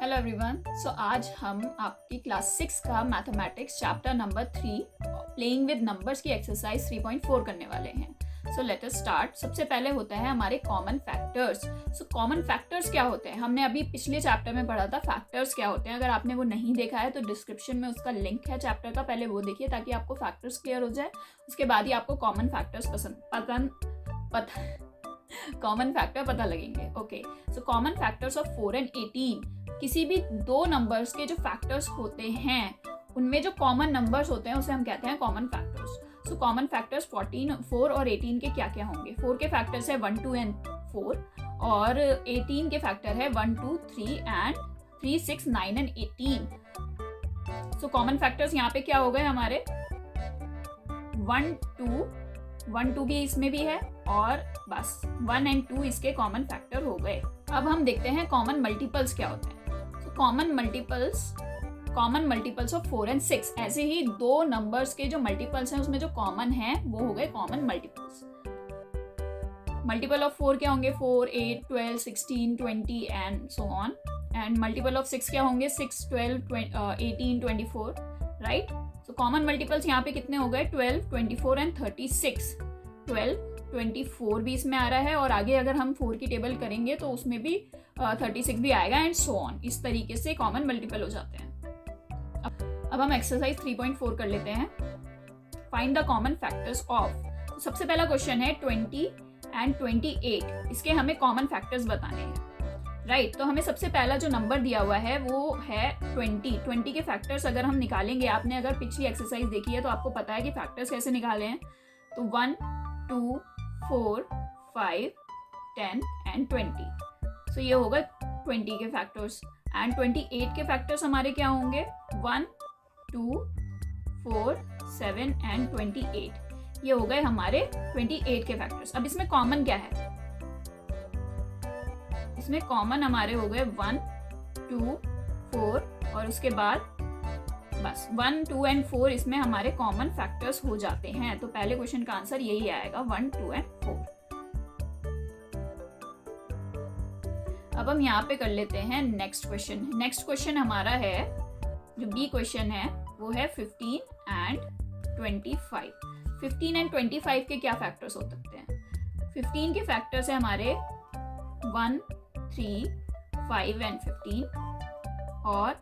Hello everyone. सो आज हम आपकी क्लास 6 का mathematics chapter number 3 playing with numbers की एक्सरसाइज 3.4 करने वाले हैं। So let us start. सबसे पहले होता है हमारे common factors. So common factors क्या होते हैं, हमने अभी पिछले चैप्टर में पढ़ा था फैक्टर्स क्या होते हैं। अगर आपने वो नहीं देखा है तो डिस्क्रिप्शन में उसका लिंक है चैप्टर का, पहले वो देखिए ताकि आपको फैक्टर्स क्लियर हो जाए। उसके बाद ही आपको कॉमन फैक्टर्स कॉमन फैक्टर पता लगेंगे। Okay, so common factors of 4 and 18। किसी भी दो नंबर्स के जो फैक्टर्स होते हैं उनमें जो कॉमन नंबर्स होते हैं उसे हम कहते हैं common factors. So common factors 4 और 18 के क्या क्या होंगे। 4 के फैक्टर्स है 1, 2 and 4 और 18 के फैक्टर है 1, 2, 3 and 3, 6, 9 and 18। So common factors यहाँ पे क्या हो गए हमारे 1, 2 भी इसमें भी है और बस 1 and 2 इसके कॉमन फैक्टर हो गए। अब हम देखते हैं कॉमन मल्टीपल्स क्या होते हैं। Common multiples of 4 and 6। ऐसे ही दो नंबर्स के जो मल्टीपल्स हैं उसमें जो कॉमन है वो हो गए कॉमन मल्टीपल्स। मल्टीपल ऑफ 4 क्या होंगे 4, 8, 12, 16, 20 and so on. And multiple of 6 क्या होंगे 6, 12, 18, 24, राइट। सो कॉमन मल्टीपल्स यहाँ पे कितने हो गए 12, 24 एंड 36। 12, 24 भी इसमें आ रहा है और आगे अगर हम 4 की टेबल करेंगे तो उसमें भी 36 भी आएगा एंड सो ऑन। इस तरीके से कॉमन मल्टीपल हो जाते हैं। अब हम एक्सरसाइज 3.4 कर लेते हैं। Find the common factors of. सबसे पहला क्वेश्चन है 20 एंड 28। इसके हमें कॉमन फैक्टर्स बताने हैं, राइट। तो हमें सबसे पहला जो नंबर दिया हुआ है वो है 20 के फैक्टर्स अगर हम निकालेंगे, आपने अगर पिछली एक्सरसाइज देखी है तो आपको पता है कि फैक्टर्स कैसे निकाले हैं। तो 1, 2, 4, 5, 10 एंड 20। सो ये होगा 20 के फैक्टर्स। एंड 28 के फैक्टर्स हमारे क्या होंगे 1, 2, 4, 7 एंड 28। ये हो गए हमारे 28 के फैक्टर्स। अब इसमें कॉमन क्या है, इसमें कॉमन हमारे हो गए 1, 2, 4 और उसके बाद बस 1, 2 एंड 4 इसमें हमारे कॉमन फैक्टर्स हो जाते हैं। तो पहले क्वेश्चन का आंसर यही आएगा 1, 2 एंड 4। अब हम यहाँ पे कर लेते हैं नेक्स्ट क्वेश्चन। नेक्स्ट क्वेश्चन हमारा है जो बी क्वेश्चन है वो है 15 एंड 25। 15 एंड 25 के क्या फैक्टर्स हो सकते हैं। 15 के फैक्टर्स है हमारे 1, 3, 5 एंड 15 और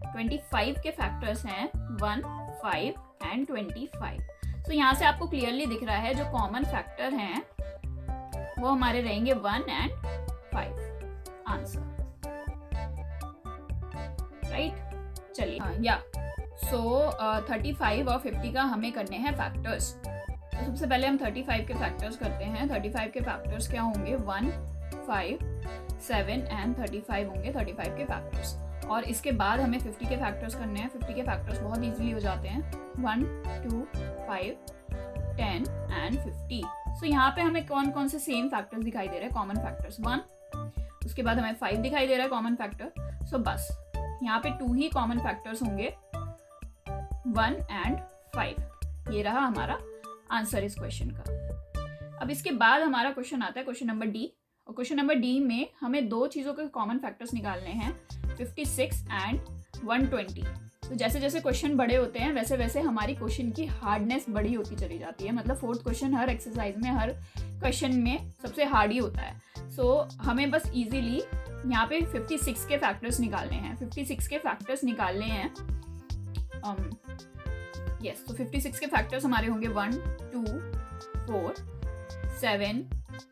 25 के फैक्टर्स हैं 1, 5 एंड 25। तो यहाँ से आपको क्लियरली दिख रहा है जो कॉमन फैक्टर हैं वो हमारे रहेंगे 1 एंड 5 आंसर, राइट। चलिए या सो 35 और 50 का हमें करने हैं फैक्टर्स। तो सबसे पहले हम 35 के फैक्टर्स करते हैं। 35 के फैक्टर्स क्या होंगे 1, 5, 7 एंड 35 होंगे 35 के फैक्टर्स। और इसके बाद हमें 50 के फैक्टर्स करने हैं। 50 के फैक्टर्स बहुत इजीली हो जाते हैं 1, 2, 5, 10 एंड 50। सो यहाँ पे हमें कौन कौन से सेम फैक्टर्स दिखाई दे रहे हैं कॉमन फैक्टर्स 1, उसके बाद हमें 5 दिखाई दे रहा है कॉमन फैक्टर। सो बस यहाँ पे 2 ही कॉमन फैक्टर्स होंगे 1 एंड 5। ये रहा हमारा आंसर इस क्वेश्चन का। अब इसके बाद हमारा क्वेश्चन आता है क्वेश्चन नंबर डी। और क्वेश्चन नंबर डी में हमें दो चीज़ों के कॉमन फैक्टर्स निकालने हैं 56 एंड 120। तो जैसे जैसे क्वेश्चन बड़े होते हैं वैसे वैसे हमारी क्वेश्चन की हार्डनेस बड़ी होती चली जाती है। मतलब 4th क्वेश्चन हर एक्सरसाइज में हर क्वेश्चन में सबसे हार्ड ही होता है। सो हमें बस इजीली यहाँ पे 56 के फैक्टर्स निकालने हैं। 56 के फैक्टर्स निकालने हैं यस। तो 56 के फैक्टर्स हमारे होंगे 1, 2, 4, 7,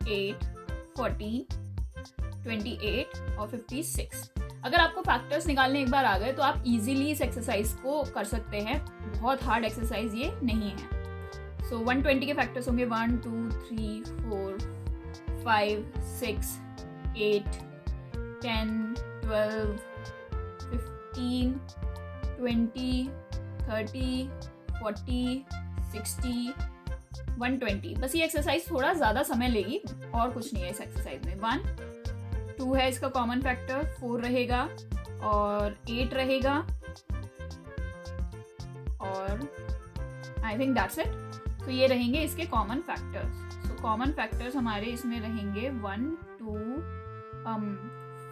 8, 14, 28 और 56। अगर आपको फैक्टर्स निकालने एक बार आ गए तो आप इजीली इस एक्सरसाइज को कर सकते हैं। बहुत हार्ड एक्सरसाइज ये नहीं है। सो 120 के फैक्टर्स होंगे 1, 2, 3, 4, 5, 6, 8, 10, 12, 15, 20, 30, 40, 60, 120। बस ये एक्सरसाइज थोड़ा ज़्यादा समय लेगी और कुछ नहीं है इस एक्सरसाइज में। 1, 2 है इसका कॉमन फैक्टर, 4 रहेगा और 8 रहेगा और आई थिंक दैट्स इट। तो ये रहेंगे इसके common factors. So common factors हमारे इसमें रहेंगे 1, 2,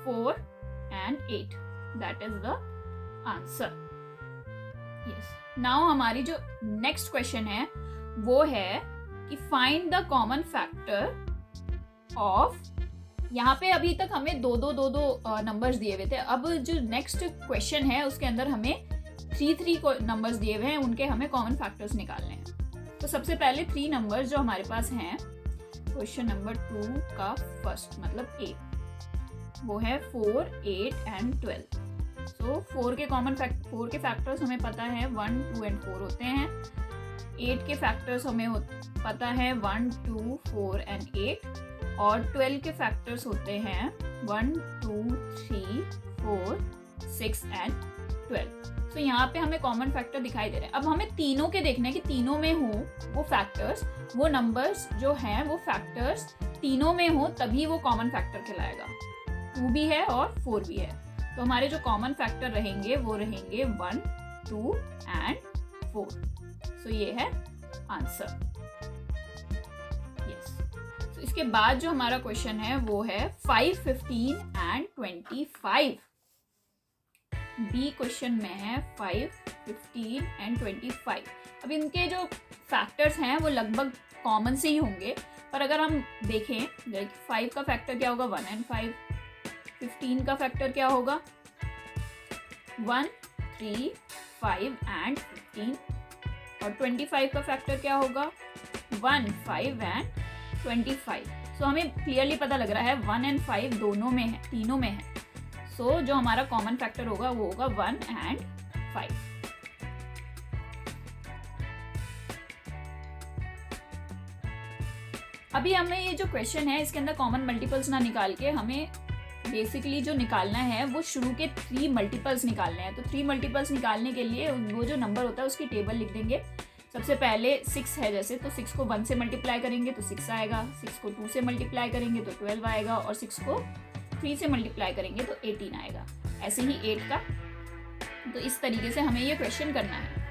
4 and 8। That is the answer. Yes, now हमारी जो नेक्स्ट क्वेश्चन है वो है कि find the common factor of, यहाँ पे अभी तक हमें दो नंबर्स दिए हुए थे। अब जो नेक्स्ट क्वेश्चन है उसके अंदर हमें 3 नंबर्स दिए हुए हैं, उनके हमें कॉमन फैक्टर्स निकालने हैं। तो सबसे पहले 3 नंबर्स जो हमारे पास हैं क्वेश्चन नंबर 2 का फर्स्ट मतलब ए, वो है 4, 8 एंड 12। सो 4 के फैक्टर्स हमें पता है 1, 2 एंड 4 होते हैं। 8 के फैक्टर्स हमें पता है 1, 2, 4 एंड 8। और 12 के फैक्टर्स होते हैं 1, 2, 3, 4, 6 एंड 12। तो यहाँ पे हमें कॉमन फैक्टर दिखाई दे रहे हैं। अब हमें तीनों के देखना है कि तीनों में हो वो फैक्टर्स, वो नंबर्स जो हैं वो फैक्टर्स तीनों में हो तभी वो कॉमन फैक्टर कहलाएगा। 2 भी है और 4 भी है। तो हमारे जो कॉमन फैक्टर रहेंगे वो रहेंगे 1, 2 एंड 4। सो ये है आंसर। यस, तो इसके बाद जो हमारा क्वेश्चन है वो है 5, 15 एंड 25। बी क्वेश्चन में है 5, 15 एंड 25। अब इनके जो फैक्टर्स हैं वो लगभग कॉमन से ही होंगे, पर अगर हम देखें 5 का फैक्टर क्या होगा 1 एंड 5, 15 का फैक्टर क्या होगा 1, 3, 5 एंड 15, और 25 का फैक्टर क्या होगा 1, 5 एंड 25। सो हमें क्लियरली पता लग रहा है 1 एंड 5 दोनों में है, तीनों में है। सो जो हमारा कॉमन फैक्टर होगा वो होगा 1 एंड 5। अभी हमें ये जो क्वेश्चन है इसके अंदर कॉमन मल्टीपल्स ना निकाल के हमें बेसिकली जो निकालना है वो शुरू के 3 मल्टीपल्स निकालने हैं। तो 3 मल्टीपल्स निकालने के लिए वो जो नंबर होता है उसकी टेबल लिख देंगे। सबसे पहले 6 है जैसे, तो 6 को 1 से मल्टीप्लाई करेंगे तो 6 आएगा, 6 को 2 से मल्टीप्लाई करेंगे तो 12 आएगा, और 6 को 3 से मल्टीप्लाई करेंगे तो 18 आएगा। ऐसे ही 8 का। तो इस तरीके से हमें ये क्वेश्चन करना है,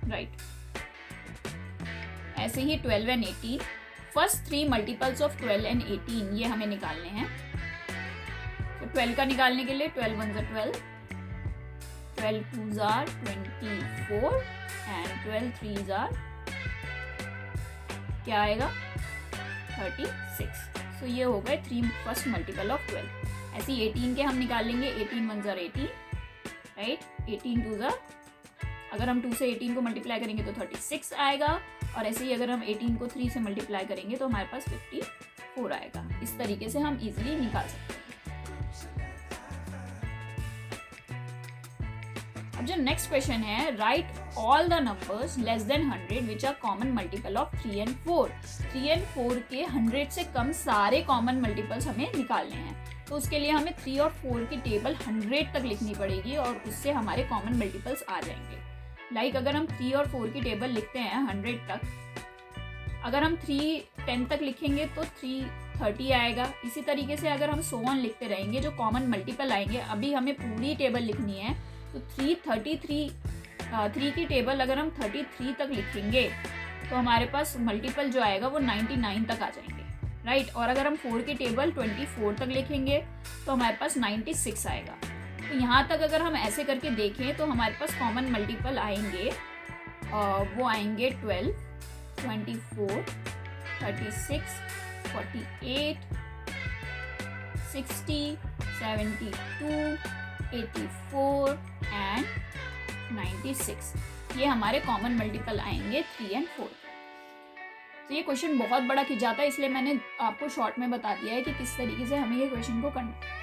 राइट। ऐसे ही 12 and 18, first 3 multiples of 12 and 18 ये हमें निकालने हैं। तो 12 का निकालने के लिए 12 1 12, 12 2 24 एंड 12 3 क्या आएगा 36। सो ये हो गए 3 फर्स्ट मल्टीपल ऑफ 12। ऐसे ही 18 के हम निकालेंगे, 18 1 18, राइट। 18 2 अगर हम 2 से 18 को मल्टीप्लाई करेंगे तो 36 आएगा, और ऐसे ही अगर हम 18 को 3 से मल्टीप्लाई करेंगे तो हमारे पास 54 आएगा। इस तरीके से हम इजीली निकाल सकते हैं। अब जो नेक्स्ट क्वेश्चन है, write all the numbers less than 100 which are common multiple of 3 and 4। 3 and 4 के 100 से कम सारे कॉमन मल्टीपल्स हमें निकालने हैं। तो उसके लिए हमें 3 और 4 की टेबल 100 तक लिखनी पड़ेगी और उससे हमारे कॉमन मल्टीपल्स आ जाएंगे। लाइक अगर हम 3 और 4 की टेबल लिखते हैं 100 तक, अगर हम 3 10 तक लिखेंगे तो 3 30 आएगा। इसी तरीके से अगर हम सो ऑन लिखते रहेंगे जो कॉमन मल्टीपल आएंगे, अभी हमें पूरी टेबल लिखनी है तो 3 की टेबल अगर हम 33 तक लिखेंगे तो हमारे पास मल्टीपल जो आएगा वो 99 तक आ जाएंगे, राइट। और अगर हम 4 की टेबल 24 तक लिखेंगे तो हमारे पास 96 आएगा। तो यहाँ तक अगर हम ऐसे करके देखें तो हमारे पास कॉमन मल्टीपल आएंगे, वो आएंगे 12, 24, 36, 48, 60, 72, 84 एंड 96। ये हमारे कॉमन मल्टीपल आएंगे 3 एंड 4। तो ये क्वेश्चन बहुत बड़ा खिंच जाता है, इसलिए मैंने आपको शॉर्ट में बता दिया है कि किस तरीके से हमें ये क्वेश्चन को करना है।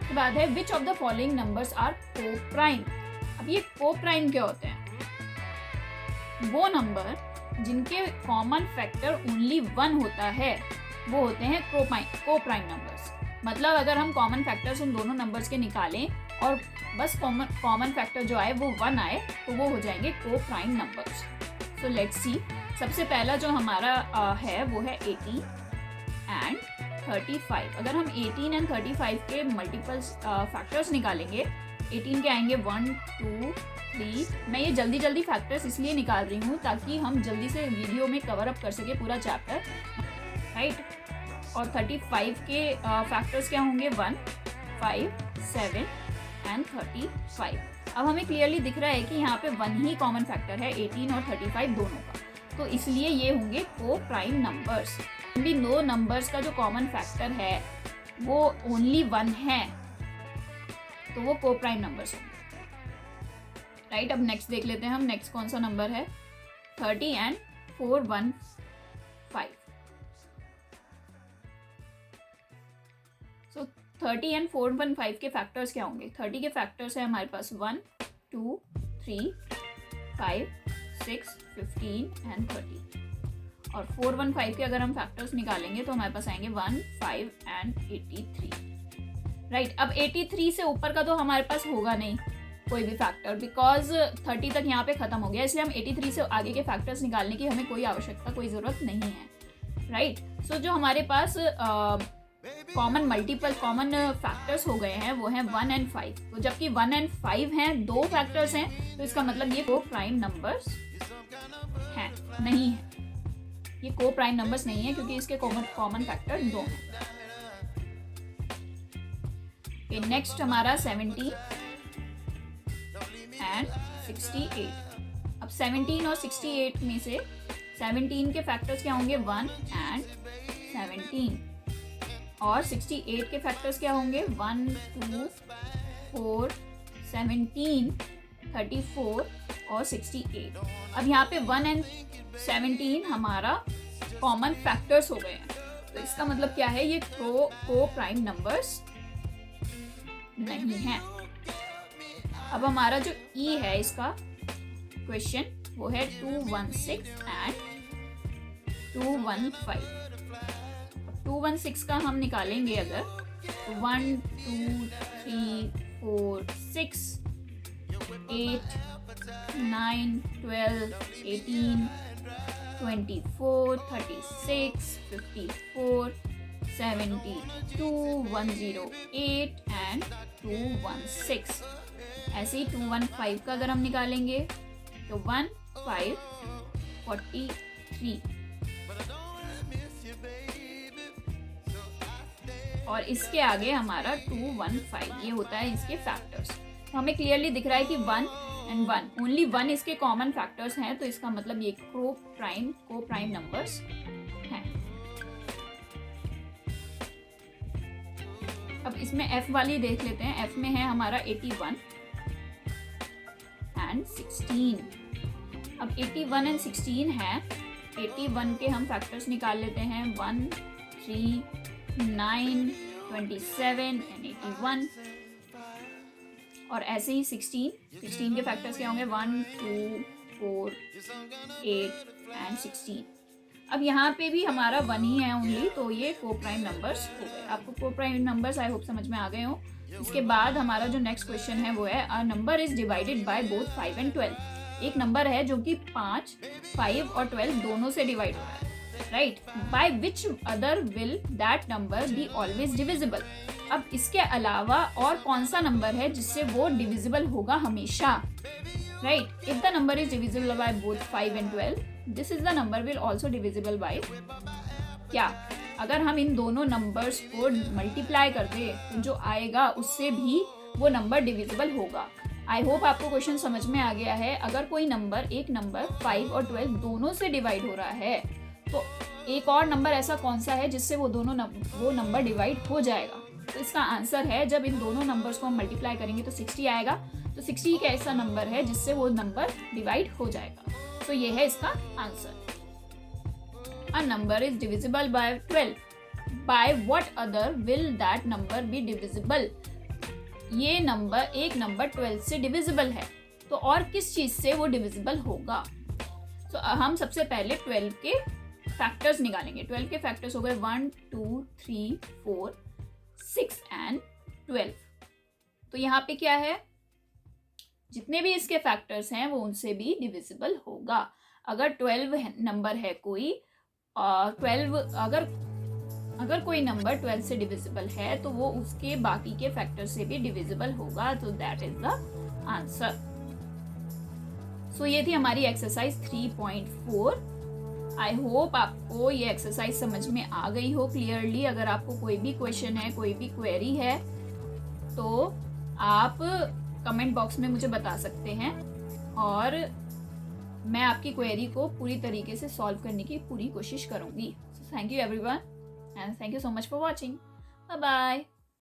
उसके बाद है which of the following numbers are coprime. अब ये को-प्राइम क्या होते हैं? वो नंबर जिनके कॉमन फैक्टर ओनली 1 होता है वो होते हैं को-प्राइम नंबर्स। मतलब अगर हम कॉमन फैक्टर्स उन दोनों नंबर्स के निकालें और बस कॉमन फैक्टर जो आए वो 1 आए तो वो हो जाएंगे co-prime numbers. So let's see. सबसे पहला जो हमारा है वो है 18 एंड 35। अगर हम 18 एंड 35 के मल्टीपल्स फैक्टर्स निकालेंगे, 18 के आएंगे 1 2 3। मैं ये जल्दी फैक्टर्स इसलिए निकाल रही हूँ ताकि हम जल्दी से वीडियो में कवर अप कर सके पूरा चैप्टर, राइट। और 35 के फैक्टर्स क्या होंगे 1, 5, 7 एंड 35। अब हमें क्लियरली दिख रहा है कि यहाँ पे 1 ही कॉमन फैक्टर है 18 और 35 दोनों का, तो इसलिए ये होंगे को प्राइम नंबर्स। भी 2 नंबर्स का जो कॉमन फैक्टर है वो ओनली 1 है, तो वो को प्राइम नंबर्स होंगे। राइट, अब नेक्स्ट देख लेते हैं हम, नेक्स्ट कौन सा नंबर है 30 एंड 415। सो 30 एंड 415 के फैक्टर्स क्या होंगे? 30 के फैक्टर्स है हमारे पास 1, 2, 3, 5, 6, 15 एंड 30। और 415 के अगर हम फैक्टर्स निकालेंगे तो हमारे पास आएंगे 1, 5 एंड 83। राइट, अब 83 से ऊपर का तो हमारे पास होगा नहीं कोई भी फैक्टर, बिकॉज 30 तक यहाँ पे खत्म हो गया, इसलिए हम 83 से आगे के फैक्टर्स निकालने की हमें कोई आवश्यकता, कोई ज़रूरत नहीं है। राइट, सो जो हमारे पास कॉमन मल्टीपल कॉमन फैक्टर्स हो गए हैं वो हैं 1 एंड 5। तो जबकि 1 एंड 5 हैं, 2 फैक्टर्स हैं, तो इसका मतलब ये को प्राइम नंबर्स हैं नहीं है, ये को प्राइम नंबर्स नहीं है क्योंकि इसके कॉमन फैक्टर 2 हैं। नेक्स्ट हमारा 70 एंड 68। अब 17 और 68 में से 17 के फैक्टर्स क्या होंगे 1 एंड 17, और 68 के फैक्टर्स क्या होंगे 1, 2, 4, 17, 34 और 68। अब यहाँ पे 1 एंड 17 हमारा कॉमन फैक्टर्स हो गए हैं, तो इसका मतलब क्या है, ये को प्राइम नंबर्स नहीं है। अब हमारा जो ई है इसका क्वेश्चन वो है 216 एंड 215। 216 का हम निकालेंगे अगर तो 1, 2, 3, 4, 6, 8, 9, 12, 18, 24, 36, 54, 72, 108 एंड 216। ऐसे ही 215 का अगर हम निकालेंगे तो 1, 5, 43, और इसके आगे हमारा 215, ये होता है इसके फैक्टर्स। तो हमें क्लियरली दिख रहा है कि 1 एंड 1, ओनली 1 इसके कॉमन फैक्टर्स हैं, तो इसका मतलब ये को प्राइम नंबर्स हैं। अब इसमें f वाली देख लेते हैं। f में है हमारा 81 एंड 16। अब 81 एंड 16 है, 81 के हम फैक्टर्स निकाल लेते हैं 1, 3, 9, 27 एंड 81, और ऐसे ही 16 के फैक्टर्स क्या होंगे 1, 2, 4, 8 एंड 16। अब यहाँ पे भी हमारा 1 ही है ओनली, तो ये को प्राइम नंबर्स हो गए। आपको को प्राइम नंबर्स आई होप समझ में आ गए हो। इसके बाद हमारा जो नेक्स्ट क्वेश्चन है वो है a number is divided by both 5 and 12। एक नंबर है जो कि 5 और 12 दोनों से डिवाइड हो रहा है, right, by which other will that number be always divisible. अब इसके अलावा और कौन सा नंबर है जिससे वो डिविजिबल होगा हमेशा, right. If the number is divisible by both 5 and 12, this is the number will also divisible by क्या, अगर हम इन दोनों नंबर्स को मल्टीप्लाई कर दे तो जो आएगा उससे भी वो नंबर डिविजिबल होगा। आई होप आपको क्वेश्चन समझ में आ गया है। अगर कोई नंबर, एक नंबर 5 और 12 दोनों से डिवाइड हो रहा है तो एक और नंबर ऐसा कौन सा है जिससे वो नंबर डिवाइड हो जाएगा। तो इसका आंसर है, जब इन दोनों नंबर्स को हम मल्टीप्लाई करेंगे तो 60 आएगा। तो 60 एक ऐसा नंबर है जिससे वो नंबर डिवाइड हो जाएगा। तो ये है इसका answer. A number is divisible by 12. By what other will that number be divisible? ये नंबर, एक नंबर 12 से डिविजिबल है, तो और किस चीज से वो डिविजिबल होगा। तो हम सबसे पहले 12 के फैक्टर्स निकालेंगे। 12 के फैक्टर्स हो गए 1, 2, 3, 4, 6 एंड 12। तो यहाँ पे क्या है, जितने भी इसके फैक्टर्स हैं वो उनसे भी डिविजिबल होगा। अगर 12 नंबर है कोई, 12 अगर कोई नंबर 12 से डिविजिबल है तो वो उसके बाकी के फैक्टर से भी डिविजिबल होगा। तो दैट इज द आंसर। सो ये थी हमारी एक्सरसाइज 3.4 आई होप आपको ये एक्सरसाइज समझ में आ गई हो क्लियरली। अगर आपको कोई भी क्वेश्चन है, कोई भी क्वेरी है, तो आप कमेंट बॉक्स में मुझे बता सकते हैं और मैं आपकी क्वेरी को पूरी तरीके से सॉल्व करने की पूरी कोशिश करूँगी। Thank you everyone and thank you so much for watching. Bye bye.